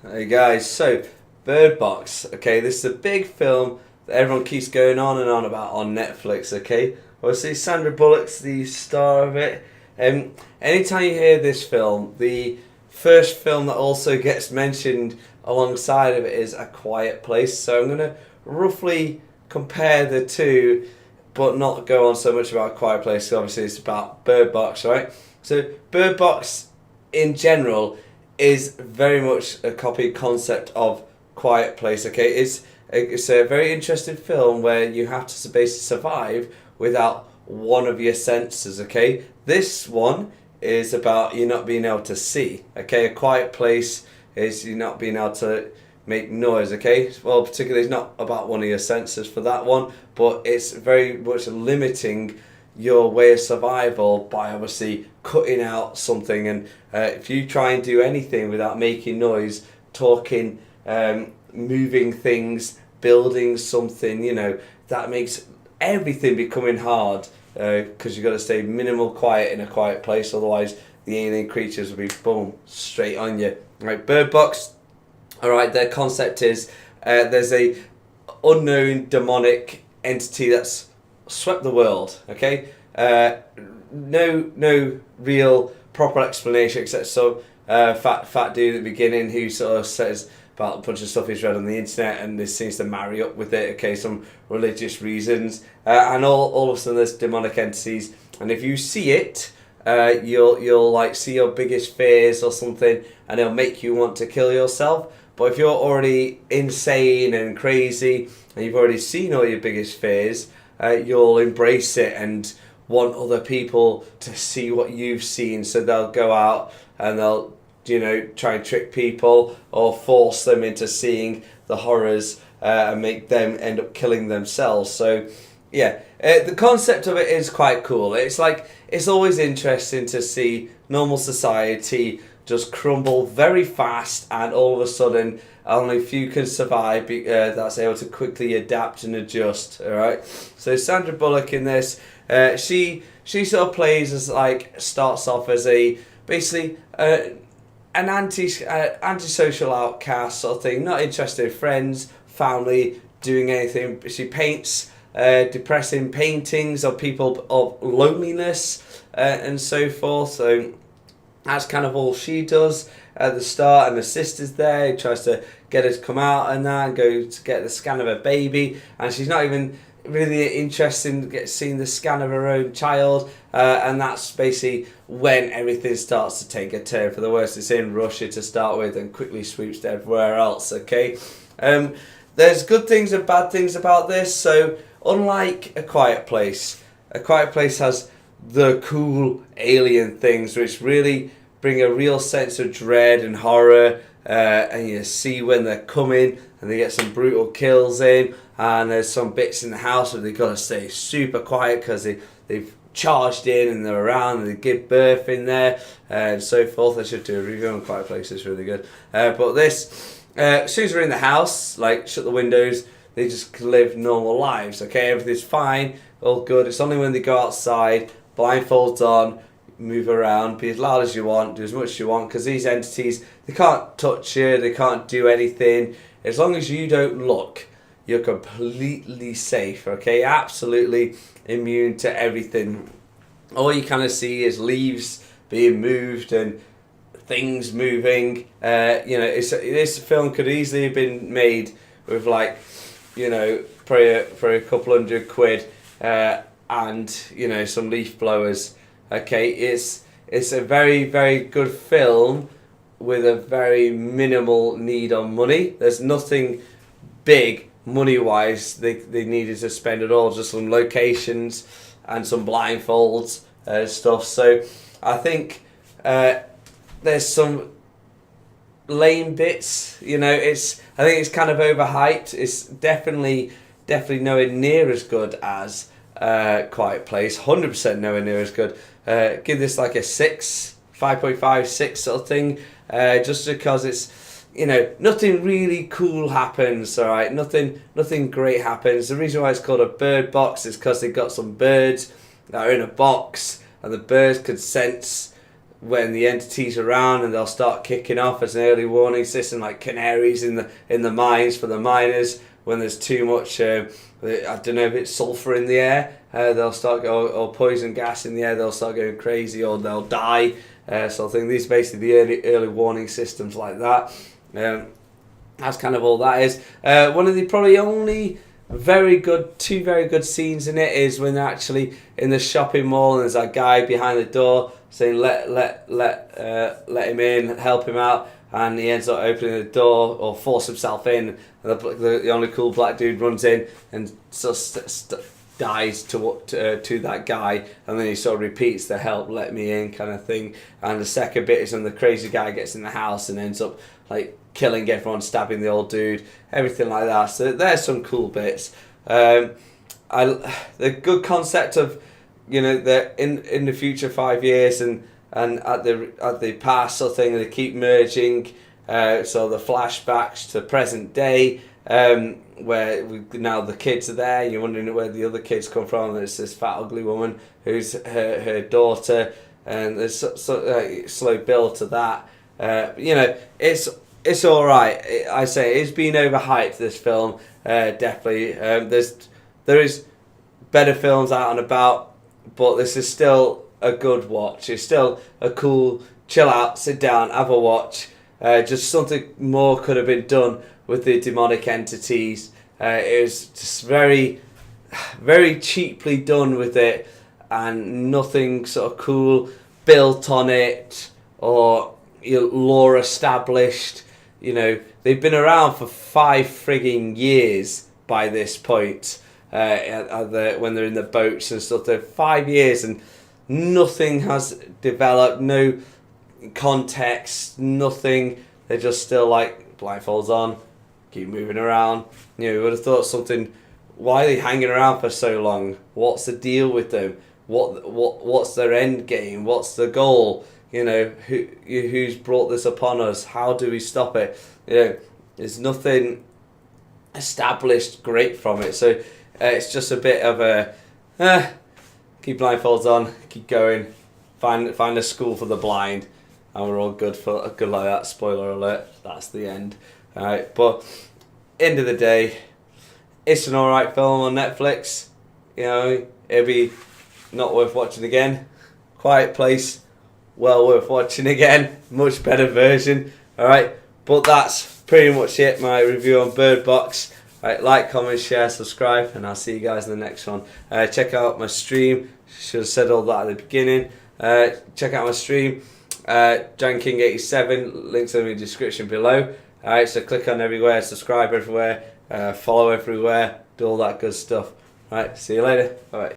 Hey guys, so Bird Box. Okay, this is a big film that everyone keeps going on and on about on Netflix. Okay, obviously Sandra Bullock's the star of it. Anytime you hear this film, the first film that also gets mentioned alongside of it is A Quiet Place. So I'm gonna roughly compare the two, but not go on so much about A Quiet Place. So obviously it's about Bird Box, right? So Bird Box in general is very much a copy concept of Quiet Place. Okay, it's a very interesting film where you have to basically survive without one of your senses. Okay, this one is about you not being able to see. Okay, A Quiet Place is you not being able to make noise. Okay, well, particularly it's not about one of your senses for that one, but it's very much limiting your way of survival by obviously cutting out something. And if you try and do anything without making noise, talking, moving things, building something, that makes everything becoming hard, because you've got to stay minimal quiet in a quiet place, otherwise the alien creatures will be boom straight on you. Right, Bird Box. All right, their concept is there's a unknown demonic entity that's swept the world. Okay, no real proper explanation except some fat dude at the beginning who sort of says about a bunch of stuff he's read on the internet, and this seems to marry up with it. Okay, some religious reasons, and all of a sudden there's demonic entities, and if you see it, you'll like see your biggest fears or something, and it'll make you want to kill yourself. But if you're already insane and crazy, and you've already seen all your biggest fears, you'll embrace it and want other people to see what you've seen. So they'll go out and they'll, try and trick people or force them into seeing the horrors and make them end up killing themselves. So, yeah, the concept of it is quite cool. It's like, it's always interesting to see normal society just crumble very fast, and all of a sudden only a few can survive that's able to quickly adapt and adjust. All right, so Sandra Bullock in this, she sort of plays as starts off as a basically an antisocial outcast sort of thing, not interested in friends, family, doing anything. She paints depressing paintings of people of loneliness and so forth. So that's kind of all she does at the start, and the sister's there. He tries to get her to come out and that, and go to get the scan of her baby, and she's not even really interested in seeing the scan of her own child, and that's basically when everything starts to take a turn for the worse. It's in Russia to start with and quickly sweeps to everywhere else. Okay, there's good things and bad things about this. So unlike A Quiet Place has the cool alien things which really bring a real sense of dread and horror, and you see when they're coming, and they get some brutal kills in, and there's some bits in the house where they've got to stay super quiet because they've charged in and they're around and they give birth in there and so forth. I should do a review on Quiet Place, it's really good. But this, as soon as they're in the house, shut the windows, they just live normal lives. Okay, everything's fine, all good. It's only when they go outside, blindfolds on, move around, be as loud as you want, do as much as you want, because these entities, they can't touch you, they can't do anything. As long as you don't look, you're completely safe. Okay, absolutely immune to everything. All you kind of see is leaves being moved and things moving. This film could easily have been made with probably a couple £100 and some leaf blowers. Okay, it's a very, very good film with a very minimal need on money. There's nothing big money wise they needed to spend at all, just some locations and some blindfolds stuff. So I think there's some lame bits. I think it's kind of overhyped. It's definitely nowhere near as good as Quiet Place. 100% nowhere near as good. Give this like a 6, 5.5, 6 sort of thing, just because it's, nothing really cool happens. All right, nothing great happens. The reason why it's called a bird box is because they got some birds that are in a box, and the birds could sense when the entity's around, and they'll start kicking off as an early warning system, like canaries in the mines for the miners. When there's too much, I don't know if it's sulfur in the air, they'll start or poison gas in the air. They'll start going crazy, or they'll die. So I think these are basically the early warning systems like that. That's kind of all that is. One of the probably only two very good scenes in it is when they're actually in the shopping mall and there's a guy behind the door saying let him in, help him out, and he ends up opening the door or force himself in. And the only cool black dude runs in and dies to that guy, and then he sort of repeats the "help, let me in" kind of thing. And the second bit is when the crazy guy gets in the house and ends up like killing everyone, stabbing the old dude, everything like that. So there's some cool bits. The good concept of, you know, the in the future 5 years and at the past sort of thing, they keep merging. So the flashbacks to present day, where now the kids are there, and you're wondering where the other kids come from. There's this fat ugly woman who's her daughter, and there's slow build to that. You know, it's all right. I say it's been overhyped, this film, definitely. There is better films out and about, but this is still a good watch. It's still a cool chill out, sit down, have a watch. Just something more could have been done with the demonic entities. It was just very, very cheaply done with it, and nothing sort of cool built on it or lore established. You know, they've been around for 5 frigging years by this point. When they're in the boats and stuff, they're 5 years and nothing has developed, no context, nothing. They're just still like blindfolds on, keep moving around. You know, you would have thought something. Why are they hanging around for so long? What's the deal with them? What's their end game? What's the goal? You know, who's brought this upon us? How do we stop it? You know, there's nothing established great from it. So it's just a bit of a keep blindfolds on, keep going, find a school for the blind, and we're all good like that. Spoiler alert, that's the end. Alright, but end of the day, it's an alright film on Netflix. You know, it'll be not worth watching again. Quiet Place, well worth watching again. Much better version. Alright, but that's pretty much it, my review on Bird Box. Right, like, comment, share, subscribe, and I'll see you guys in the next one. Check out my stream. Should have said all that at the beginning. Check out my stream. Jan King 87. Links in the description below. Alright, so click on everywhere, subscribe everywhere, follow everywhere, do all that good stuff. Alright, see you later. Alright.